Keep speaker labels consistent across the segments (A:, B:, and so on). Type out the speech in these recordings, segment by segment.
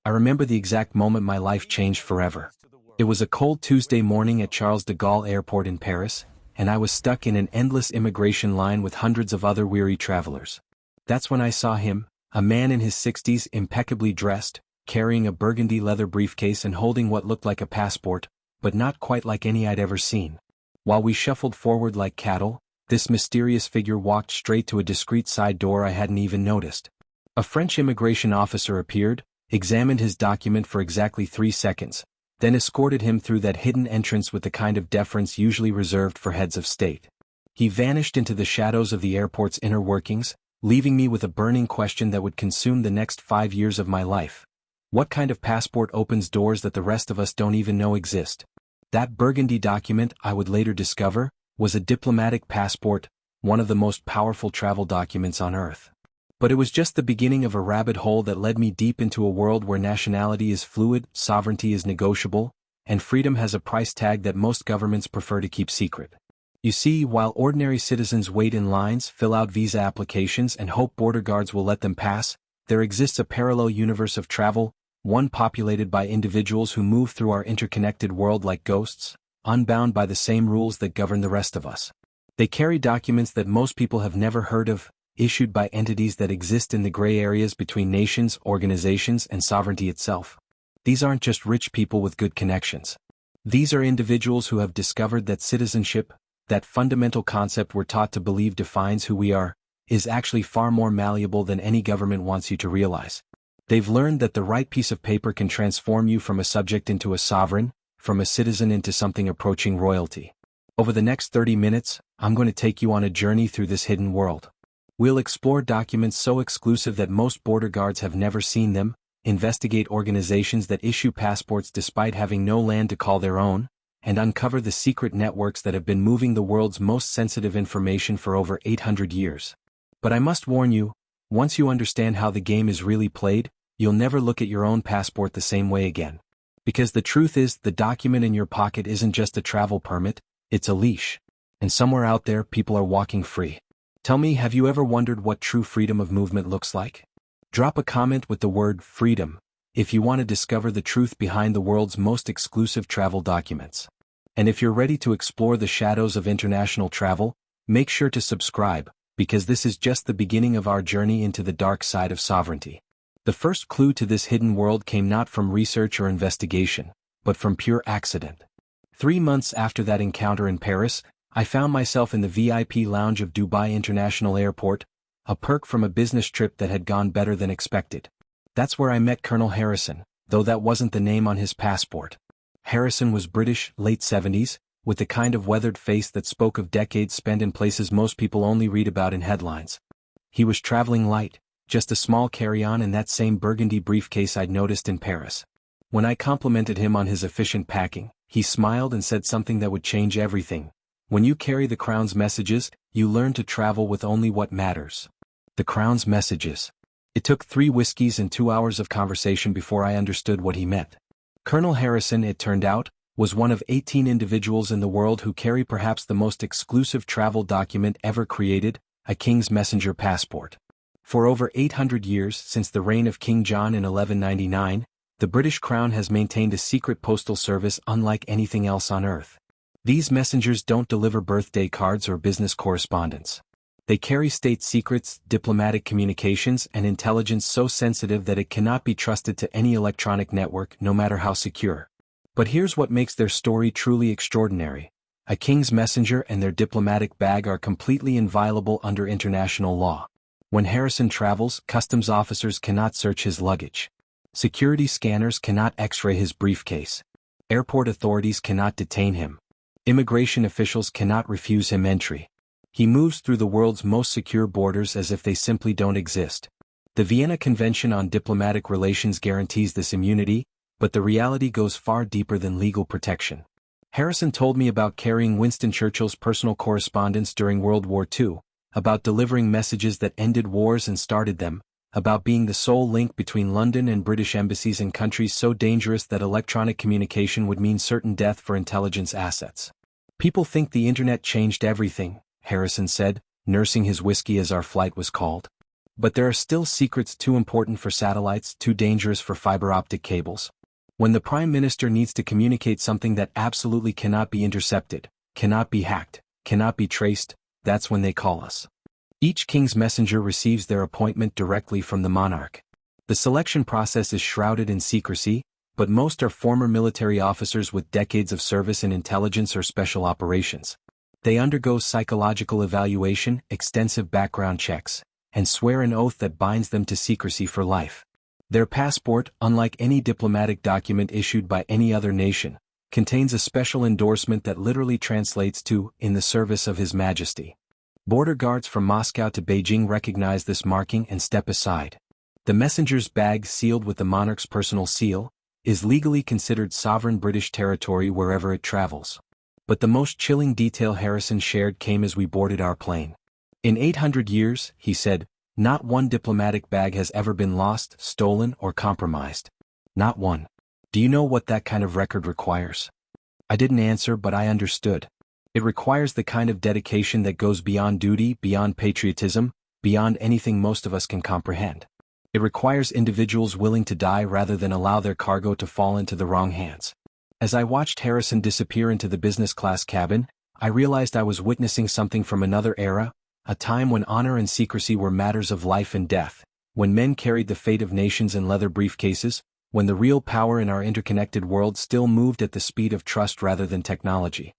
A: I remember the exact moment my life changed forever. It was a cold Tuesday morning at Charles de Gaulle Airport in Paris, and I was stuck in an endless immigration line with hundreds of other weary travelers. That's when I saw him, a man in his 60s, impeccably dressed, carrying a burgundy leather briefcase and holding what looked like a passport, but not quite like any I'd ever seen. While we shuffled forward like cattle, this mysterious figure walked straight to a discreet side door I hadn't even noticed. A French immigration officer appeared, examined his document for exactly 3 seconds, then escorted him through that hidden entrance with the kind of deference usually reserved for heads of state. He vanished into the shadows of the airport's inner workings, leaving me with a burning question that would consume the next 5 years of my life. What kind of passport opens doors that the rest of us don't even know exist? That burgundy document, I would later discover, was a diplomatic passport, one of the most powerful travel documents on Earth. But it was just the beginning of a rabbit hole that led me deep into a world where nationality is fluid, sovereignty is negotiable, and freedom has a price tag that most governments prefer to keep secret. You see, while ordinary citizens wait in lines, fill out visa applications, and hope border guards will let them pass, there exists a parallel universe of travel, one populated by individuals who move through our interconnected world like ghosts, unbound by the same rules that govern the rest of us. They carry documents that most people have never heard of, issued by entities that exist in the gray areas between nations, organizations, and sovereignty itself. These aren't just rich people with good connections. These are individuals who have discovered that citizenship, that fundamental concept we're taught to believe defines who we are, is actually far more malleable than any government wants you to realize. They've learned that the right piece of paper can transform you from a subject into a sovereign, from a citizen into something approaching royalty. Over the next 30 minutes, I'm going to take you on a journey through this hidden world. We'll explore documents so exclusive that most border guards have never seen them, investigate organizations that issue passports despite having no land to call their own, and uncover the secret networks that have been moving the world's most sensitive information for over 800 years. But I must warn you, once you understand how the game is really played, you'll never look at your own passport the same way again. Because the truth is, the document in your pocket isn't just a travel permit, it's a leash. And somewhere out there, people are walking free. Tell me, have you ever wondered what true freedom of movement looks like? Drop a comment with the word freedom if you want to discover the truth behind the world's most exclusive travel documents. And if you're ready to explore the shadows of international travel, make sure to subscribe, because this is just the beginning of our journey into the dark side of sovereignty. The first clue to this hidden world came not from research or investigation, but from pure accident. 3 months after that encounter in Paris, I found myself in the VIP lounge of Dubai International Airport, a perk from a business trip that had gone better than expected. That's where I met Colonel Harrison, though that wasn't the name on his passport. Harrison was British, late 70s, with the kind of weathered face that spoke of decades spent in places most people only read about in headlines. He was traveling light, just a small carry-on and that same burgundy briefcase I'd noticed in Paris. When I complimented him on his efficient packing, he smiled and said something that would change everything. When you carry the Crown's messages, you learn to travel with only what matters. The Crown's messages. It took 3 whiskeys and 2 hours of conversation before I understood what he meant. Colonel Harrison, it turned out, was one of 18 individuals in the world who carry perhaps the most exclusive travel document ever created, a King's Messenger passport. For over 800 years, since the reign of King John in 1199, the British Crown has maintained a secret postal service unlike anything else on Earth. These messengers don't deliver birthday cards or business correspondence. They carry state secrets, diplomatic communications, and intelligence so sensitive that it cannot be trusted to any electronic network, no matter how secure. But here's what makes their story truly extraordinary. A king's messenger and their diplomatic bag are completely inviolable under international law. When Harrison travels, customs officers cannot search his luggage. Security scanners cannot x-ray his briefcase. Airport authorities cannot detain him. Immigration officials cannot refuse him entry. He moves through the world's most secure borders as if they simply don't exist. The Vienna Convention on Diplomatic Relations guarantees this immunity, but the reality goes far deeper than legal protection. Harrison told me about carrying Winston Churchill's personal correspondence during World War II, about delivering messages that ended wars and started them, about being the sole link between London and British embassies in countries so dangerous that electronic communication would mean certain death for intelligence assets. People think the internet changed everything, Harrison said, nursing his whiskey as our flight was called. But there are still secrets too important for satellites, too dangerous for fiber optic cables. When the Prime Minister needs to communicate something that absolutely cannot be intercepted, cannot be hacked, cannot be traced, that's when they call us. Each king's messenger receives their appointment directly from the monarch. The selection process is shrouded in secrecy, but most are former military officers with decades of service in intelligence or special operations. They undergo psychological evaluation, extensive background checks, and swear an oath that binds them to secrecy for life. Their passport, unlike any diplomatic document issued by any other nation, contains a special endorsement that literally translates to, "in the service of His Majesty." Border guards from Moscow to Beijing recognize this marking and step aside. The messenger's bag, sealed with the monarch's personal seal, is legally considered sovereign British territory wherever it travels. But the most chilling detail Harrison shared came as we boarded our plane. "In 800 years," he said, "not one diplomatic bag has ever been lost, stolen, or compromised. Not one. Do you know what that kind of record requires?" I didn't answer, but I understood. It requires the kind of dedication that goes beyond duty, beyond patriotism, beyond anything most of us can comprehend. It requires individuals willing to die rather than allow their cargo to fall into the wrong hands. As I watched Harrison disappear into the business class cabin, I realized I was witnessing something from another era, a time when honor and secrecy were matters of life and death, when men carried the fate of nations in leather briefcases, when the real power in our interconnected world still moved at the speed of trust rather than technology.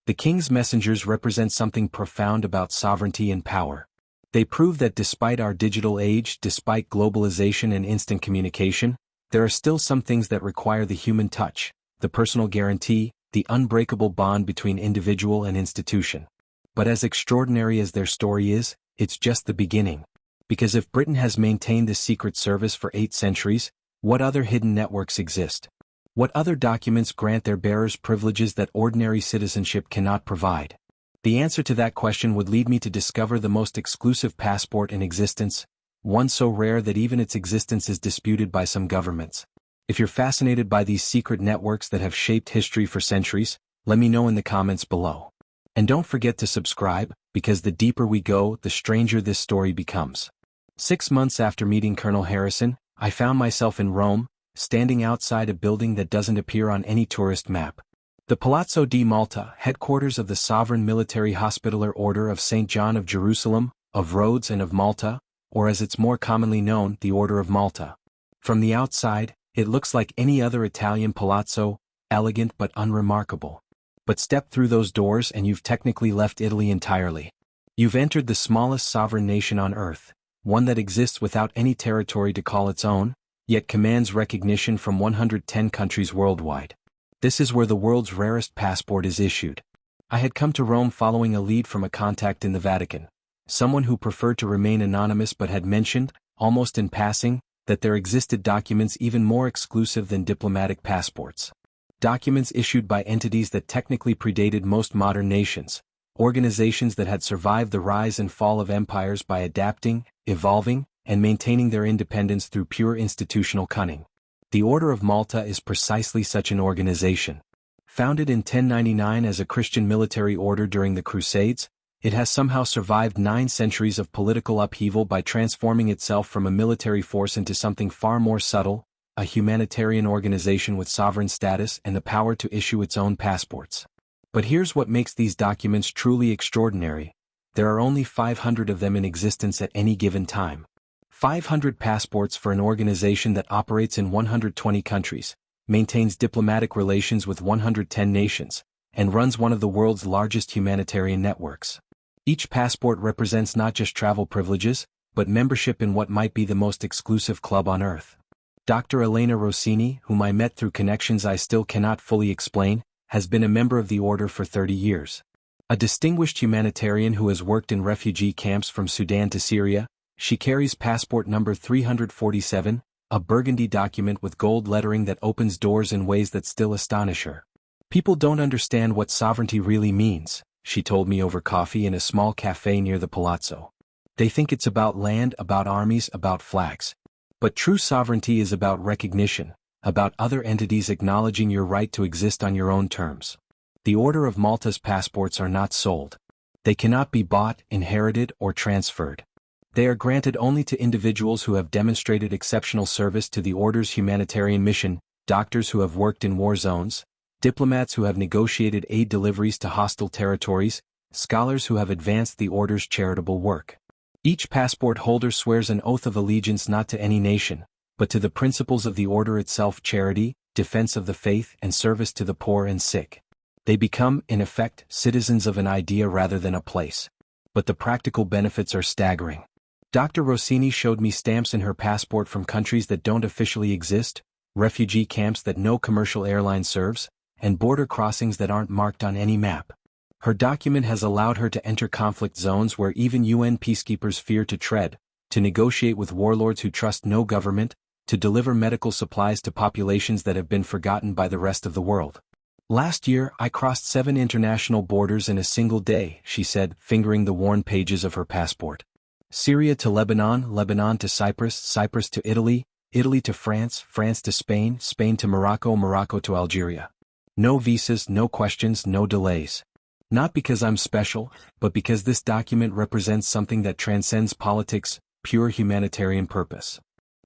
A: The king's messengers represent something profound about sovereignty and power. They prove that despite our digital age, despite globalization and instant communication, there are still some things that require the human touch, the personal guarantee, the unbreakable bond between individual and institution. But as extraordinary as their story is, it's just the beginning. Because if Britain has maintained this secret service for 8 centuries, what other hidden networks exist? What other documents grant their bearers privileges that ordinary citizenship cannot provide? The answer to that question would lead me to discover the most exclusive passport in existence, one so rare that even its existence is disputed by some governments. If you're fascinated by these secret networks that have shaped history for centuries, let me know in the comments below. And don't forget to subscribe, because the deeper we go, the stranger this story becomes. 6 months after meeting Colonel Harrison, I found myself in Rome, standing outside a building that doesn't appear on any tourist map. The Palazzo di Malta, headquarters of the sovereign military hospitaller Order of St. John of Jerusalem, of Rhodes and of Malta, or as it's more commonly known, the Order of Malta. From the outside, it looks like any other Italian palazzo, elegant but unremarkable. But step through those doors and you've technically left Italy entirely. You've entered the smallest sovereign nation on earth, one that exists without any territory to call its own, yet commands recognition from 110 countries worldwide. This is where the world's rarest passport is issued. I had come to Rome following a lead from a contact in the Vatican, someone who preferred to remain anonymous but had mentioned, almost in passing, that there existed documents even more exclusive than diplomatic passports. Documents issued by entities that technically predated most modern nations, organizations that had survived the rise and fall of empires by adapting, evolving, and maintaining their independence through pure institutional cunning. The Order of Malta is precisely such an organization. Founded in 1099 as a Christian military order during the Crusades, it has somehow survived 9 centuries of political upheaval by transforming itself from a military force into something far more subtle, a humanitarian organization with sovereign status and the power to issue its own passports. But here's what makes these documents truly extraordinary. There are only 500 of them in existence at any given time. 500 passports for an organization that operates in 120 countries, maintains diplomatic relations with 110 nations, and runs one of the world's largest humanitarian networks. Each passport represents not just travel privileges, but membership in what might be the most exclusive club on earth. Dr. Elena Rossini, whom I met through connections I still cannot fully explain, has been a member of the order for 30 years. A distinguished humanitarian who has worked in refugee camps from Sudan to Syria, she carries passport number 347, a burgundy document with gold lettering that opens doors in ways that still astonish her. "People don't understand what sovereignty really means," she told me over coffee in a small cafe near the palazzo. "They think it's about land, about armies, about flags. But true sovereignty is about recognition, about other entities acknowledging your right to exist on your own terms." The Order of Malta's passports are not sold. They cannot be bought, inherited, or transferred. They are granted only to individuals who have demonstrated exceptional service to the Order's humanitarian mission, doctors who have worked in war zones, diplomats who have negotiated aid deliveries to hostile territories, scholars who have advanced the Order's charitable work. Each passport holder swears an oath of allegiance not to any nation, but to the principles of the Order itself: charity, defense of the faith, and service to the poor and sick. They become, in effect, citizens of an idea rather than a place. But the practical benefits are staggering. Dr. Rossini showed me stamps in her passport from countries that don't officially exist, refugee camps that no commercial airline serves, and border crossings that aren't marked on any map. Her document has allowed her to enter conflict zones where even UN peacekeepers fear to tread, to negotiate with warlords who trust no government, to deliver medical supplies to populations that have been forgotten by the rest of the world. Last year, I crossed 7 international borders in a single day, she said, fingering the worn pages of her passport. Syria to Lebanon, Lebanon to Cyprus, Cyprus to Italy, Italy to France, France to Spain, Spain to Morocco, Morocco to Algeria. No visas, no questions, no delays. Not because I'm special, but because this document represents something that transcends politics, pure humanitarian purpose.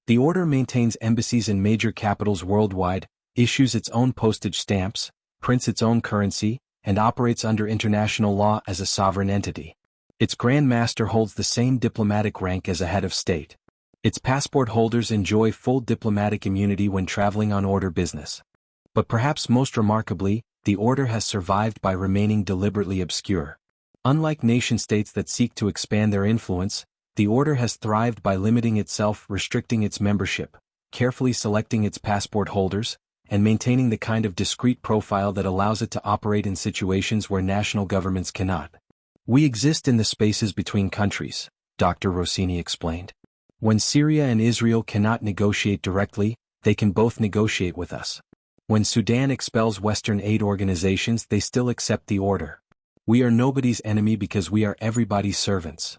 A: The Order maintains embassies in major capitals worldwide, issues its own postage stamps, prints its own currency, and operates under international law as a sovereign entity. Its Grand Master holds the same diplomatic rank as a head of state. Its passport holders enjoy full diplomatic immunity when traveling on Order business. But perhaps most remarkably, the Order has survived by remaining deliberately obscure. Unlike nation-states that seek to expand their influence, the Order has thrived by limiting itself, restricting its membership, carefully selecting its passport holders, and maintaining the kind of discreet profile that allows it to operate in situations where national governments cannot. We exist in the spaces between countries, Dr. Rossini explained. When Syria and Israel cannot negotiate directly, they can both negotiate with us. When Sudan expels Western aid organizations, they still accept the Order. We are nobody's enemy because we are everybody's servants.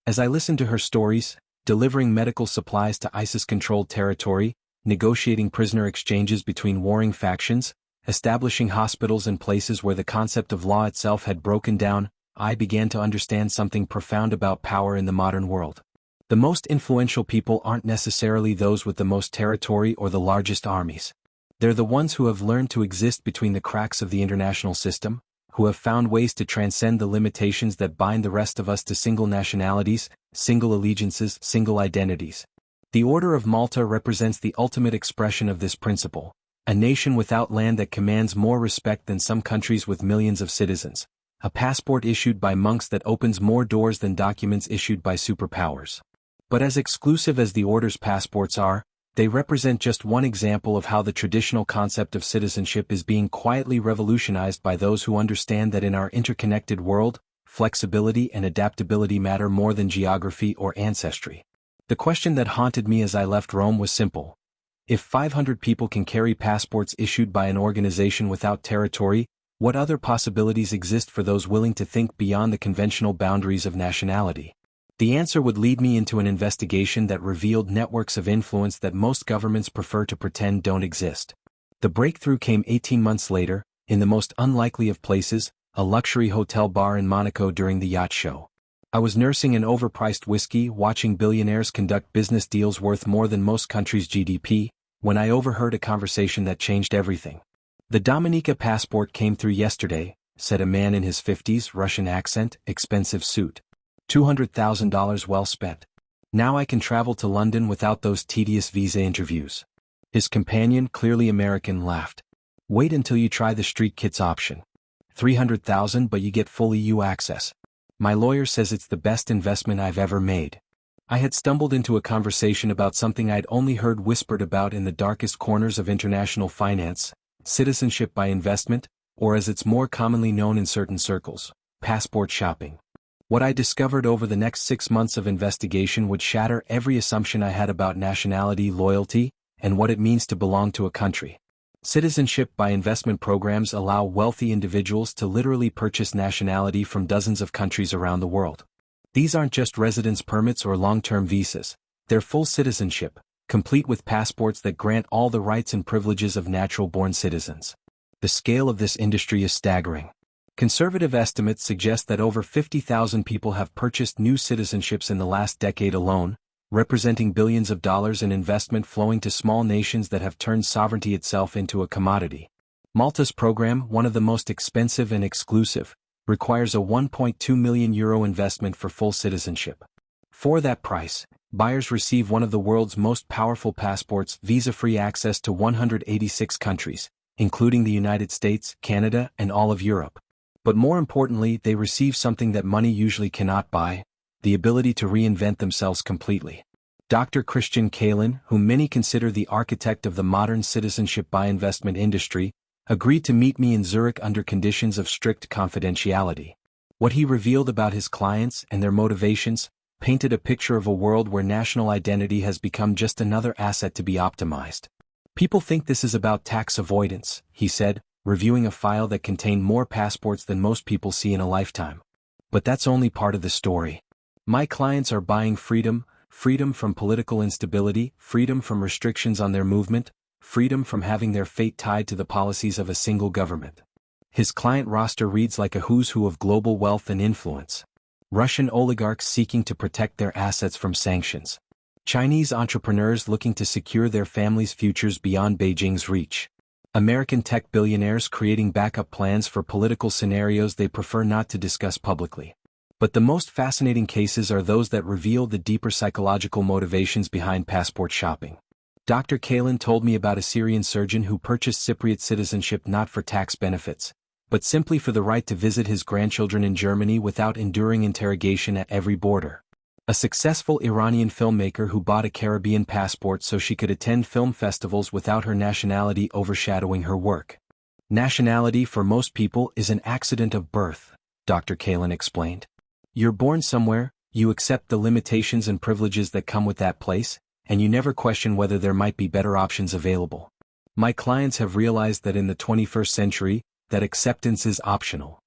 A: As I listened to her stories, delivering medical supplies to ISIS-controlled territory, negotiating prisoner exchanges between warring factions, establishing hospitals in places where the concept of law itself had broken down, I began to understand something profound about power in the modern world. The most influential people aren't necessarily those with the most territory or the largest armies. They're the ones who have learned to exist between the cracks of the international system, who have found ways to transcend the limitations that bind the rest of us to single nationalities, single allegiances, single identities. The Order of Malta represents the ultimate expression of this principle, a nation without land that commands more respect than some countries with millions of citizens, a passport issued by monks that opens more doors than documents issued by superpowers. But as exclusive as the Order's passports are, they represent just one example of how the traditional concept of citizenship is being quietly revolutionized by those who understand that in our interconnected world, flexibility and adaptability matter more than geography or ancestry. The question that haunted me as I left Rome was simple. If 500 people can carry passports issued by an organization without territory, what other possibilities exist for those willing to think beyond the conventional boundaries of nationality? The answer would lead me into an investigation that revealed networks of influence that most governments prefer to pretend don't exist. The breakthrough came 18 months later, in the most unlikely of places, a luxury hotel bar in Monaco during the yacht show. I was nursing an overpriced whiskey, watching billionaires conduct business deals worth more than most countries' GDP, when I overheard a conversation that changed everything. The Dominica passport came through yesterday, said a man in his 50s, Russian accent, expensive suit. $200,000 well spent. Now I can travel to London without those tedious visa interviews. His companion, clearly American, laughed. Wait until you try the Street Kits option. $300,000 but you get full EU access. My lawyer says it's the best investment I've ever made. I had stumbled into a conversation about something I'd only heard whispered about in the darkest corners of international finance, citizenship by investment, or as it's more commonly known in certain circles, passport shopping. What I discovered over the next 6 months of investigation would shatter every assumption I had about nationality, loyalty, and what it means to belong to a country. Citizenship by investment programs allow wealthy individuals to literally purchase nationality from dozens of countries around the world. These aren't just residence permits or long-term visas, they're full citizenship, complete with passports that grant all the rights and privileges of natural-born citizens. The scale of this industry is staggering. Conservative estimates suggest that over 50,000 people have purchased new citizenships in the last decade alone, representing billions of dollars in investment flowing to small nations that have turned sovereignty itself into a commodity. Malta's program, one of the most expensive and exclusive, requires a €1.2 million investment for full citizenship. For that price, buyers receive one of the world's most powerful passports, visa-free access to 186 countries, including the United States, Canada, and all of Europe. But more importantly, they receive something that money usually cannot buy: the ability to reinvent themselves completely. Dr. Christian Kalin, whom many consider the architect of the modern citizenship buy investment industry, agreed to meet me in Zurich under conditions of strict confidentiality. What he revealed about his clients and their motivations painted a picture of a world where national identity has become just another asset to be optimized. People think this is about tax avoidance, he said, reviewing a file that contained more passports than most people see in a lifetime. But that's only part of the story. My clients are buying freedom, freedom from political instability, freedom from restrictions on their movement, freedom from having their fate tied to the policies of a single government. His client roster reads like a who's who of global wealth and influence. Russian oligarchs seeking to protect their assets from sanctions. Chinese entrepreneurs looking to secure their families' futures beyond Beijing's reach. American tech billionaires creating backup plans for political scenarios they prefer not to discuss publicly. But the most fascinating cases are those that reveal the deeper psychological motivations behind passport shopping. Dr. Kalin told me about a Syrian surgeon who purchased Cypriot citizenship not for tax benefits, but simply for the right to visit his grandchildren in Germany without enduring interrogation at every border. A successful Iranian filmmaker who bought a Caribbean passport so she could attend film festivals without her nationality overshadowing her work. Nationality for most people is an accident of birth, Dr. Kalin explained. You're born somewhere, you accept the limitations and privileges that come with that place, and you never question whether there might be better options available. My clients have realized that in the 21st century, that acceptance is optional.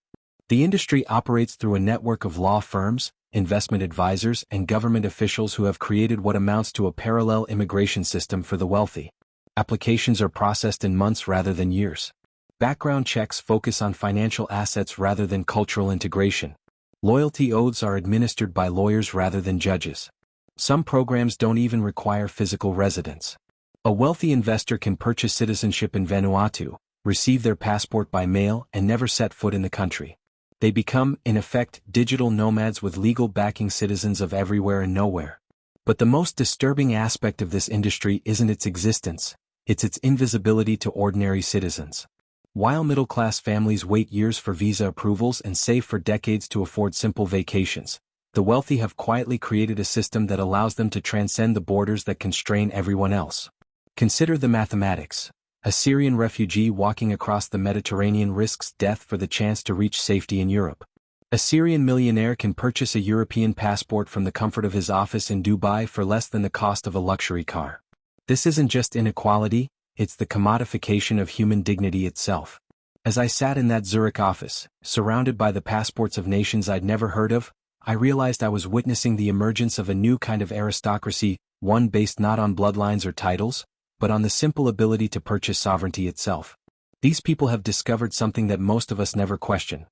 A: The industry operates through a network of law firms, investment advisors, and government officials who have created what amounts to a parallel immigration system for the wealthy. Applications are processed in months rather than years. Background checks focus on financial assets rather than cultural integration. Loyalty oaths are administered by lawyers rather than judges. Some programs don't even require physical residence. A wealthy investor can purchase citizenship in Vanuatu, receive their passport by mail, and never set foot in the country. They become, in effect, digital nomads with legal backing, citizens of everywhere and nowhere. But the most disturbing aspect of this industry isn't its existence, it's its invisibility to ordinary citizens. While middle-class families wait years for visa approvals and save for decades to afford simple vacations, the wealthy have quietly created a system that allows them to transcend the borders that constrain everyone else. Consider the mathematics. A Syrian refugee walking across the Mediterranean risks death for the chance to reach safety in Europe. A Syrian millionaire can purchase a European passport from the comfort of his office in Dubai for less than the cost of a luxury car. This isn't just inequality, it's the commodification of human dignity itself. As I sat in that Zurich office, surrounded by the passports of nations I'd never heard of, I realized I was witnessing the emergence of a new kind of aristocracy, one based not on bloodlines or titles, but on the simple ability to purchase sovereignty itself. These people have discovered something that most of us never question.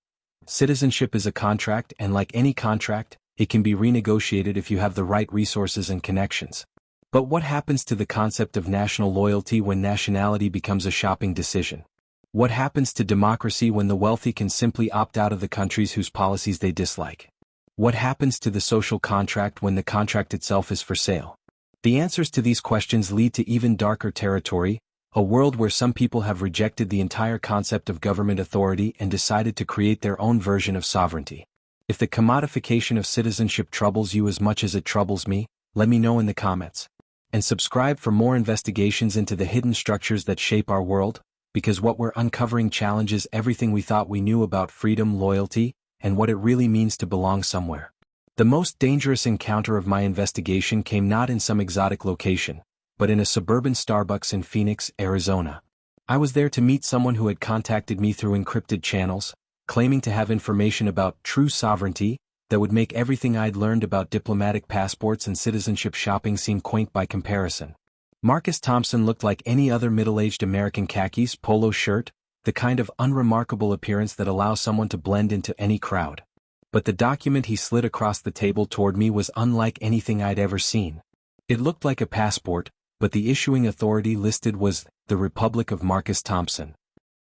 A: Citizenship is a contract, and like any contract, it can be renegotiated if you have the right resources and connections. But what happens to the concept of national loyalty when nationality becomes a shopping decision? What happens to democracy when the wealthy can simply opt out of the countries whose policies they dislike? What happens to the social contract when the contract itself is for sale? The answers to these questions lead to even darker territory, a world where some people have rejected the entire concept of government authority and decided to create their own version of sovereignty. If the commodification of citizenship troubles you as much as it troubles me, let me know in the comments. And subscribe for more investigations into the hidden structures that shape our world, because what we're uncovering challenges everything we thought we knew about freedom, loyalty, and what it really means to belong somewhere. The most dangerous encounter of my investigation came not in some exotic location, but in a suburban Starbucks in Phoenix, Arizona. I was there to meet someone who had contacted me through encrypted channels, claiming to have information about true sovereignty that would make everything I'd learned about diplomatic passports and citizenship shopping seem quaint by comparison. Marcus Thompson looked like any other middle-aged American: khakis, polo shirt, the kind of unremarkable appearance that allows someone to blend into any crowd. But the document he slid across the table toward me was unlike anything I'd ever seen. It looked like a passport, but the issuing authority listed was the Republic of Marcus Thompson.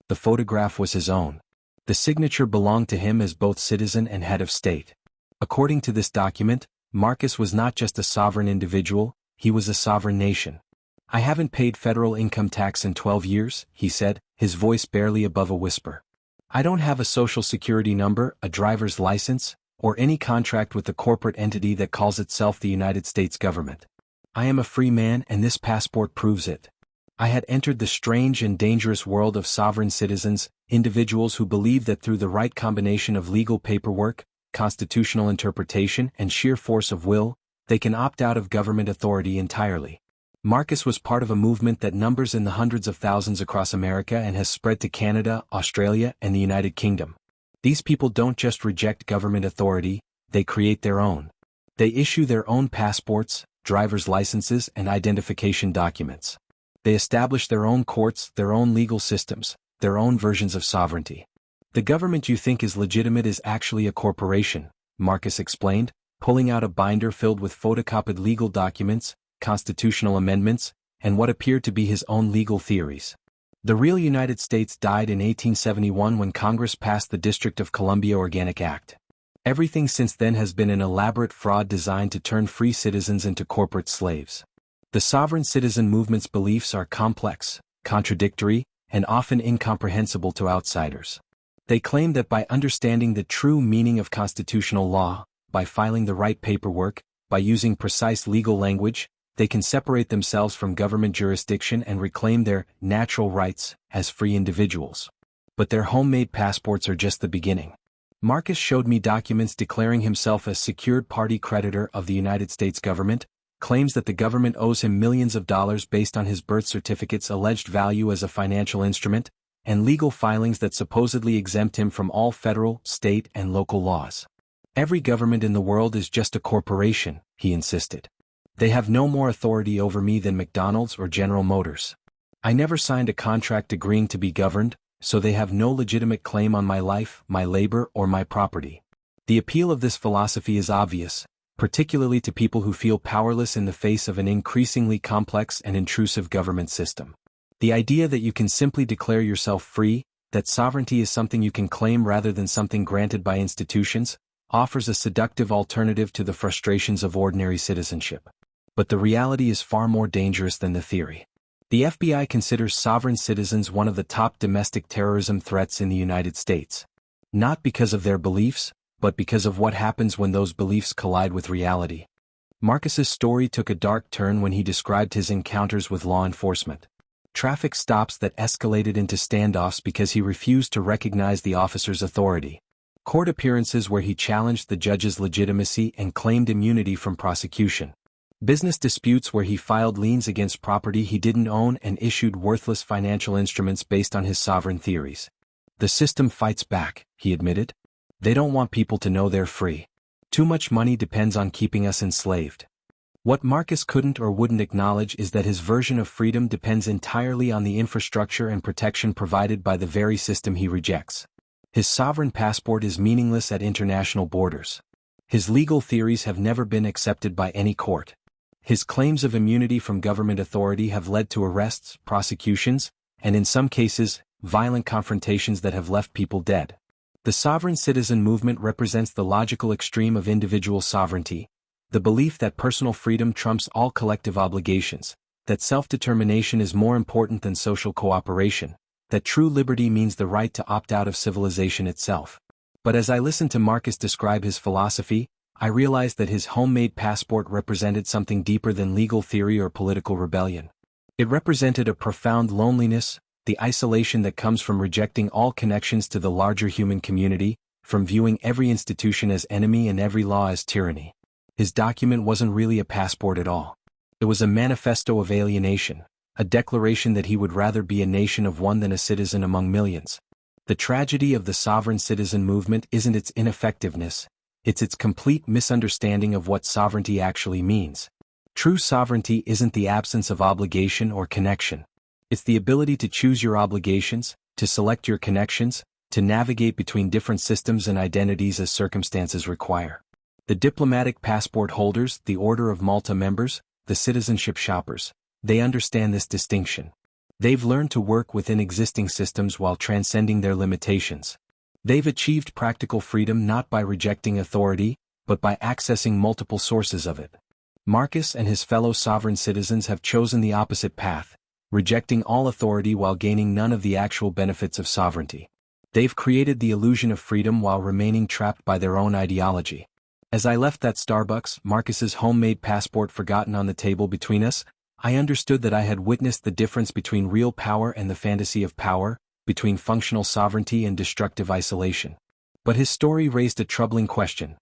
A: The photograph was his own. The signature belonged to him as both citizen and head of state. According to this document, Marcus was not just a sovereign individual, he was a sovereign nation. "I haven't paid federal income tax in 12 years, he said, his voice barely above a whisper. "I don't have a social security number, a driver's license, or any contract with the corporate entity that calls itself the United States government. I am a free man and this passport proves it." I had entered the strange and dangerous world of sovereign citizens, individuals who believe that through the right combination of legal paperwork, constitutional interpretation, and sheer force of will, they can opt out of government authority entirely. Marcus was part of a movement that numbers in the hundreds of thousands across America and has spread to Canada, Australia, and the United Kingdom. These people don't just reject government authority, they create their own. They issue their own passports, driver's licenses, and identification documents. They establish their own courts, their own legal systems, their own versions of sovereignty. "The government you think is legitimate is actually a corporation," Marcus explained, pulling out a binder filled with photocopied legal documents, constitutional amendments, and what appeared to be his own legal theories. "The real United States died in 1871 when Congress passed the District of Columbia Organic Act. Everything since then has been an elaborate fraud designed to turn free citizens into corporate slaves. The sovereign citizen movement's beliefs are complex, contradictory, and often incomprehensible to outsiders. They claim that by understanding the true meaning of constitutional law, by filing the right paperwork, by using precise legal language, they can separate themselves from government jurisdiction and reclaim their natural rights as free individuals. But their homemade passports are just the beginning. Marcus showed me documents declaring himself a secured party creditor of the United States government, claims that the government owes him millions of dollars based on his birth certificate's alleged value as a financial instrument, and legal filings that supposedly exempt him from all federal, state, and local laws. "Every government in the world is just a corporation," he insisted. "They have no more authority over me than McDonald's or General Motors. I never signed a contract agreeing to be governed, so they have no legitimate claim on my life, my labor, or my property." The appeal of this philosophy is obvious, particularly to people who feel powerless in the face of an increasingly complex and intrusive government system. The idea that you can simply declare yourself free, that sovereignty is something you can claim rather than something granted by institutions, offers a seductive alternative to the frustrations of ordinary citizenship. But the reality is far more dangerous than the theory. The FBI considers sovereign citizens one of the top domestic terrorism threats in the United States. Not because of their beliefs, but because of what happens when those beliefs collide with reality. Marcus's story took a dark turn when he described his encounters with law enforcement. Traffic stops that escalated into standoffs because he refused to recognize the officer's authority. Court appearances where he challenged the judge's legitimacy and claimed immunity from prosecution. Business disputes where he filed liens against property he didn't own and issued worthless financial instruments based on his sovereign theories. "The system fights back," he admitted. "They don't want people to know they're free. Too much money depends on keeping us enslaved." What Marcus couldn't or wouldn't acknowledge is that his version of freedom depends entirely on the infrastructure and protection provided by the very system he rejects. His sovereign passport is meaningless at international borders. His legal theories have never been accepted by any court. His claims of immunity from government authority have led to arrests, prosecutions, and in some cases, violent confrontations that have left people dead. The sovereign citizen movement represents the logical extreme of individual sovereignty, the belief that personal freedom trumps all collective obligations, that self-determination is more important than social cooperation, that true liberty means the right to opt out of civilization itself. But as I listened to Marcus describe his philosophy, I realized that his homemade passport represented something deeper than legal theory or political rebellion. It represented a profound loneliness, the isolation that comes from rejecting all connections to the larger human community, from viewing every institution as enemy and every law as tyranny. His document wasn't really a passport at all. It was a manifesto of alienation, a declaration that he would rather be a nation of one than a citizen among millions. The tragedy of the sovereign citizen movement isn't its ineffectiveness, it's its complete misunderstanding of what sovereignty actually means. True sovereignty isn't the absence of obligation or connection. It's the ability to choose your obligations, to to select your connections, to navigate between different systems and identities as circumstances require. The diplomatic passport holders, the Order of Malta members, the citizenship shoppers, they understand this distinction. They've learned to work within existing systems while transcending their limitations. They've achieved practical freedom not by rejecting authority, but by accessing multiple sources of it. Marcus and his fellow sovereign citizens have chosen the opposite path, rejecting all authority while gaining none of the actual benefits of sovereignty. They've created the illusion of freedom while remaining trapped by their own ideology. As I left that Starbucks, Marcus's homemade passport forgotten on the table between us, I understood that I had witnessed the difference between real power and the fantasy of power, between functional sovereignty and destructive isolation. But his story raised a troubling question.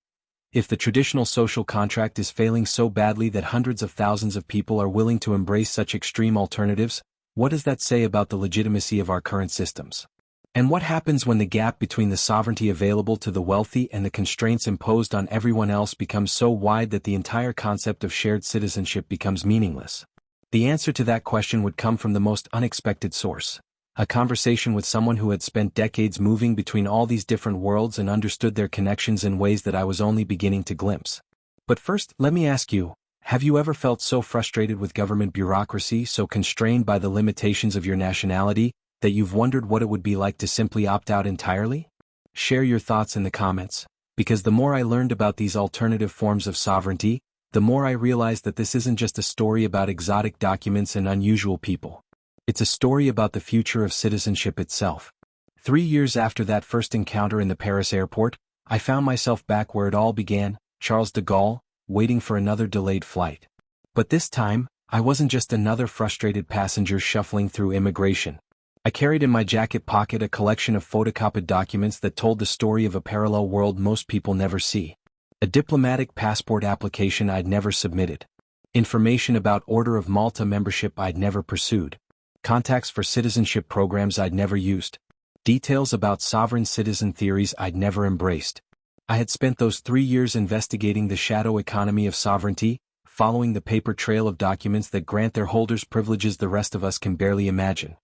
A: If the traditional social contract is failing so badly that hundreds of thousands of people are willing to embrace such extreme alternatives, what does that say about the legitimacy of our current systems? And what happens when the gap between the sovereignty available to the wealthy and the constraints imposed on everyone else becomes so wide that the entire concept of shared citizenship becomes meaningless? The answer to that question would come from the most unexpected source. A conversation with someone who had spent decades moving between all these different worlds and understood their connections in ways that I was only beginning to glimpse. But first, let me ask you, have you ever felt so frustrated with government bureaucracy, so constrained by the limitations of your nationality, that you've wondered what it would be like to simply opt out entirely? Share your thoughts in the comments, because the more I learned about these alternative forms of sovereignty, the more I realized that this isn't just a story about exotic documents and unusual people. It's a story about the future of citizenship itself. 3 years after that first encounter in the Paris airport, I found myself back where it all began, Charles de Gaulle, waiting for another delayed flight. But this time, I wasn't just another frustrated passenger shuffling through immigration. I carried in my jacket pocket a collection of photocopied documents that told the story of a parallel world most people never see. A diplomatic passport application I'd never submitted. Information about Order of Malta membership I'd never pursued. Contacts for citizenship programs I'd never used. Details about sovereign citizen theories I'd never embraced. I had spent those 3 years investigating the shadow economy of sovereignty, following the paper trail of documents that grant their holders privileges the rest of us can barely imagine.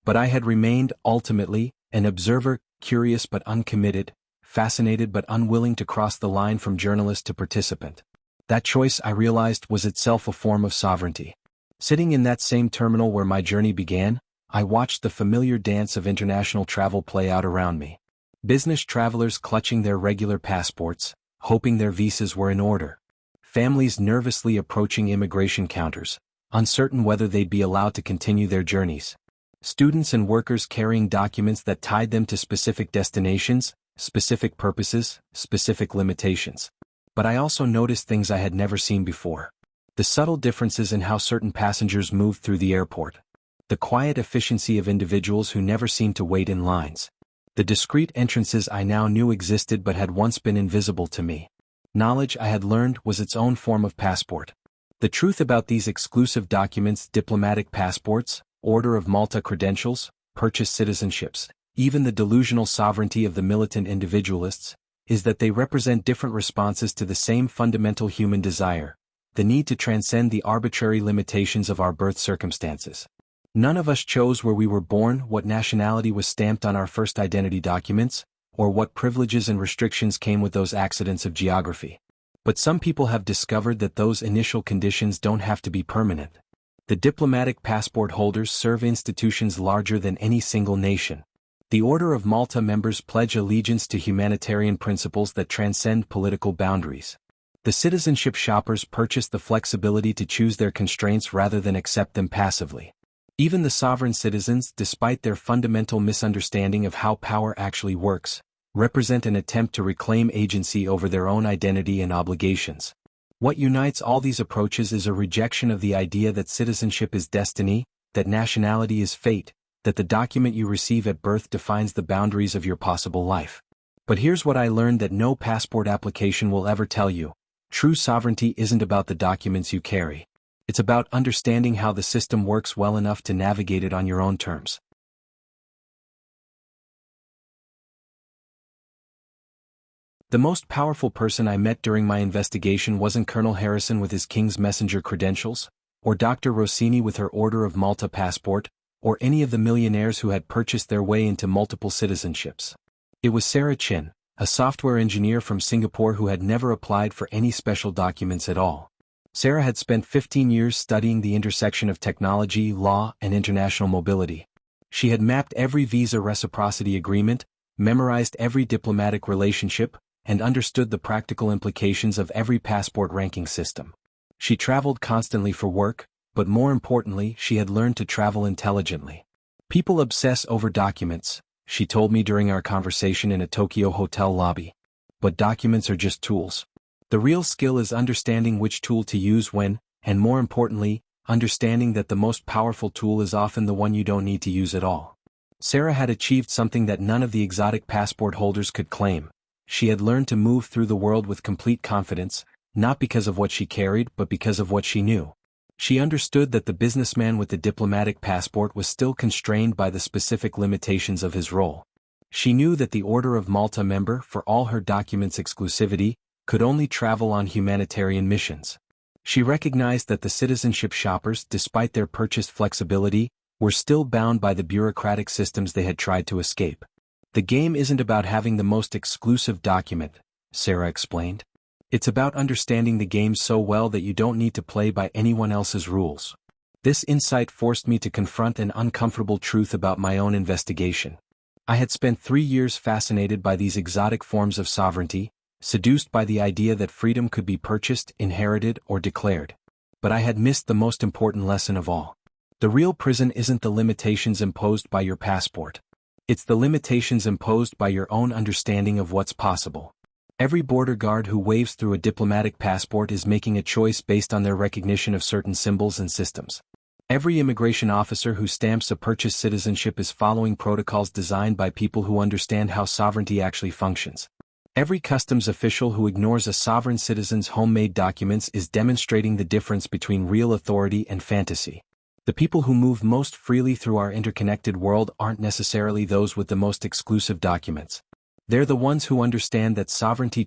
A: But I had remained, ultimately, an observer, curious but uncommitted, fascinated but unwilling to cross the line from journalist to participant. That choice, I realized, was itself a form of sovereignty. Sitting in that same terminal where my journey began, I watched the familiar dance of international travel play out around me. Business travelers clutching their regular passports, hoping their visas were in order. Families nervously approaching immigration counters, uncertain whether they'd be allowed to continue their journeys. Students and workers carrying documents that tied them to specific destinations, specific purposes, specific limitations. But I also noticed things I had never seen before. The subtle differences in how certain passengers moved through the airport. The quiet efficiency of individuals who never seemed to wait in lines. The discreet entrances I now knew existed but had once been invisible to me. Knowledge I had learned was its own form of passport. The truth about these exclusive documents, diplomatic passports, Order of Malta credentials, purchased citizenships, even the delusional sovereignty of the militant individualists, is that they represent different responses to the same fundamental human desire, the need to transcend the arbitrary limitations of our birth circumstances. None of us chose where we were born, what nationality was stamped on our first identity documents, or what privileges and restrictions came with those accidents of geography. But some people have discovered that those initial conditions don't have to be permanent. The diplomatic passport holders serve institutions larger than any single nation. The Order of Malta members pledge allegiance to humanitarian principles that transcend political boundaries. The citizenship shoppers purchase the flexibility to choose their constraints rather than accept them passively. Even the sovereign citizens, despite their fundamental misunderstanding of how power actually works, represent an attempt to reclaim agency over their own identity and obligations. What unites all these approaches is a rejection of the idea that citizenship is destiny, that nationality is fate, that the document you receive at birth defines the boundaries of your possible life. But here's what I learned that no passport application will ever tell you. True sovereignty isn't about the documents you carry. It's about understanding how the system works well enough to navigate it on your own terms. The most powerful person I met during my investigation wasn't Colonel Harrison with his King's Messenger credentials, or Dr. Rossini with her Order of Malta passport, or any of the millionaires who had purchased their way into multiple citizenships. It was Sarah Chin, a software engineer from Singapore who had never applied for any special documents at all. Sarah had spent 15 years studying the intersection of technology, law, and international mobility. She had mapped every visa reciprocity agreement, memorized every diplomatic relationship, and understood the practical implications of every passport ranking system. She traveled constantly for work, but more importantly, she had learned to travel intelligently. People obsess over documents, she told me during our conversation in a Tokyo hotel lobby. But documents are just tools. The real skill is understanding which tool to use when, and more importantly, understanding that the most powerful tool is often the one you don't need to use at all. Sarah had achieved something that none of the exotic passport holders could claim. She had learned to move through the world with complete confidence, not because of what she carried but because of what she knew. She understood that the businessman with the diplomatic passport was still constrained by the specific limitations of his role. She knew that the Order of Malta member, for all her documents' exclusivity, could only travel on humanitarian missions. She recognized that the citizenship shoppers, despite their purchased flexibility, were still bound by the bureaucratic systems they had tried to escape. The game isn't about having the most exclusive document, Sarah explained. It's about understanding the game so well that you don't need to play by anyone else's rules. This insight forced me to confront an uncomfortable truth about my own investigation. I had spent 3 years fascinated by these exotic forms of sovereignty, seduced by the idea that freedom could be purchased, inherited, or declared. But I had missed the most important lesson of all. The real prison isn't the limitations imposed by your passport. It's the limitations imposed by your own understanding of what's possible. Every border guard who waves through a diplomatic passport is making a choice based on their recognition of certain symbols and systems. Every immigration officer who stamps a purchased citizenship is following protocols designed by people who understand how sovereignty actually functions. Every customs official who ignores a sovereign citizen's homemade documents is demonstrating the difference between real authority and fantasy. The people who move most freely through our interconnected world aren't necessarily those with the most exclusive documents. They're the ones who understand that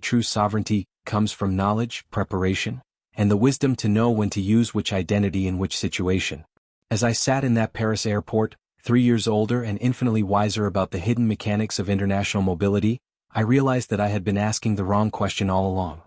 A: true sovereignty, comes from knowledge, preparation, and the wisdom to know when to use which identity in which situation. As I sat in that Paris airport, 3 years older and infinitely wiser about the hidden mechanics of international mobility, I realized that I had been asking the wrong question all along.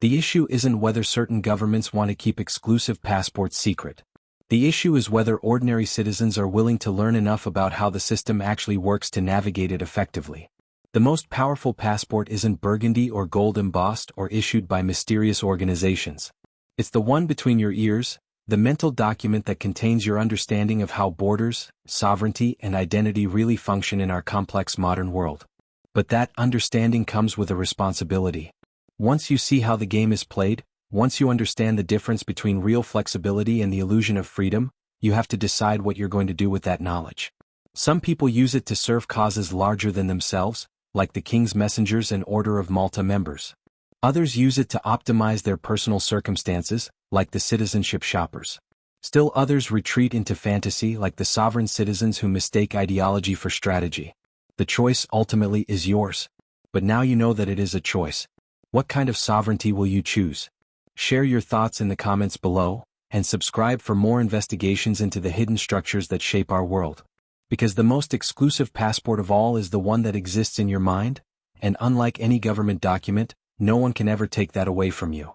A: The issue isn't whether certain governments want to keep exclusive passports secret. The issue is whether ordinary citizens are willing to learn enough about how the system actually works to navigate it effectively. The most powerful passport isn't burgundy or gold embossed or issued by mysterious organizations. It's the one between your ears, the mental document that contains your understanding of how borders, sovereignty, and identity really function in our complex modern world. But that understanding comes with a responsibility. Once you see how the game is played, once you understand the difference between real flexibility and the illusion of freedom, you have to decide what you're going to do with that knowledge. Some people use it to serve causes larger than themselves, like the King's Messengers and Order of Malta members. Others use it to optimize their personal circumstances, like the citizenship shoppers. Still others retreat into fantasy, like the sovereign citizens who mistake ideology for strategy. The choice ultimately is yours. But now you know that it is a choice. What kind of sovereignty will you choose? Share your thoughts in the comments below, and subscribe for more investigations into the hidden structures that shape our world. Because the most exclusive passport of all is the one that exists in your mind, and unlike any government document, no one can ever take that away from you.